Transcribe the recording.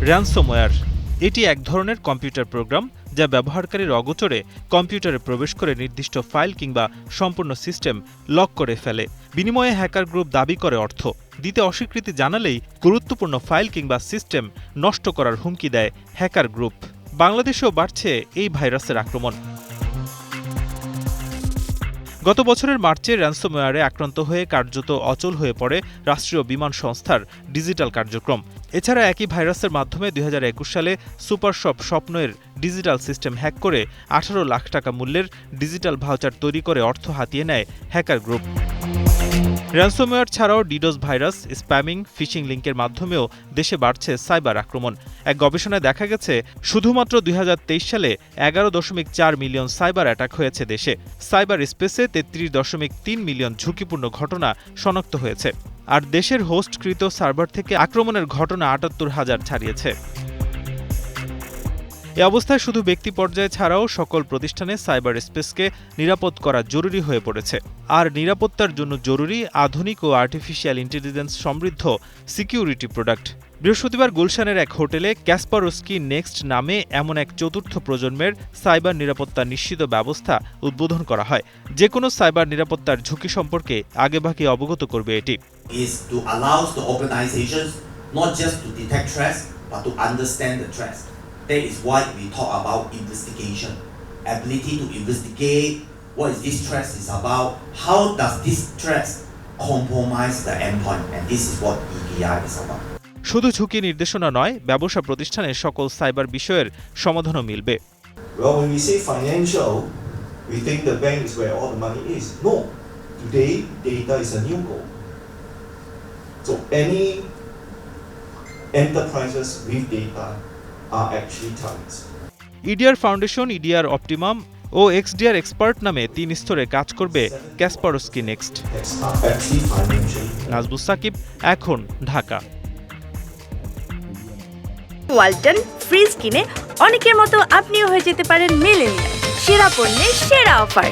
Ransomware এটি এক ধরনের কম্পিউটার প্রোগ্রাম যা ব্যবহারকারীর অগোচরে কম্পিউটারে প্রবেশ করে নির্দিষ্ট ফাইল কিংবা সম্পূর্ণ সিস্টেম লক করে ফেলে। বিনিময়ে হ্যাকার গ্রুপ দাবি করে অর্থ দিতে অস্বীকৃতি জানালেই গুরুত্বপূর্ণ ফাইল কিংবা সিস্টেম নষ্ট করার হুমকি দেয় হ্যাকার গ্রুপ। বাংলাদেশেও বাড়ছে এই ভাইরাসের আক্রমণ। গত বছরের মার্চে র্যানসমওয়্যারে আক্রান্ত হয়ে কার্যত অচল হয়ে পড়ে রাষ্ট্রীয় বিমান সংস্থার ডিজিটাল কার্যক্রম। এছাড়া একই ভাইরাসের মাধ্যমে ২০২১ সালে সুপারশপ স্বপ্নের ডিজিটাল সিস্টেম হ্যাক করে ১৮ লাখ টাকা মূল্যের ডিজিটাল ভাউচার তৈরি করে অর্থ হাতিয়ে নেয় হ্যাকার গ্রুপ। র্যানসমওয়্যার ছাড়াও ডিডোস ভাইরাস, স্প্যামিং, ফিশিং লিঙ্কের মাধ্যমেও দেশে বাড়ছে সাইবার আক্রমণ। এক গবেষণায় দেখা গেছে শুধুমাত্র ২০২৩ সালে ১১.৪ মিলিয়ন সাইবার অ্যাটাক হয়েছে দেশে। সাইবার স্পেসে ৩৩.৩ মিলিয়ন ঝুঁকিপূর্ণ ঘটনা শনাক্ত হয়েছে। আর দেশের হোস্টকৃত সার্ভার থেকে আক্রমণের ঘটনা ৭৮,০০০ ছাড়িয়েছে। এ অবস্থায় শুধু ব্যক্তি পর্যায়ে ছাড়াও সকল প্রতিষ্ঠানে সাইবার স্পেসকে নিরাপদ করা জরুরি হয়ে পড়েছে। আর নিরাপত্তার জন্য জরুরি আধুনিক ও আর্টিফিশিয়াল ইন্টেলিজেন্স সমৃদ্ধ সিকিউরিটি প্রোডাক্ট। বৃহস্পতিবার গুলশানের এক হোটেলে ক্যাসপারস্কি নেক্সট নামে এমন এক চতুর্থ প্রজন্মের সাইবার নিরাপত্তা নিশ্চিত ব্যবস্থা উদ্বোধন করা হয়। যে কোনো সাইবার নিরাপত্তার ঝুঁকি সম্পর্কে আগেভাগে অবগত করবে এটি। That is why we talk about investigation, ability to investigate what is this threat is about, how does this threat compromise the endpoint, and this is what EDI is about. শুধু ঝুঁকি নির্দেশনা নয়, ব্যবসা প্রতিষ্ঠানে সকল সাইবার বিষয়ের সমাধানও মিলবে। Well, when we say financial, we think the bank is where all the money is. No, today data is a new goal. So any enterprises with data are actually targets. EDR foundation, EDR optimum ও XDR expert নামে ৩ স্তরে কাজ করবে Kaspersky next. নাজবুস Shakib, এখন, Dhaka. Walton fridge কিনে অনেকের মতো আপনিও হয়ে যেতে পারেন মিলেনিয়াল। সেরা পণ্যের সেরা অফার।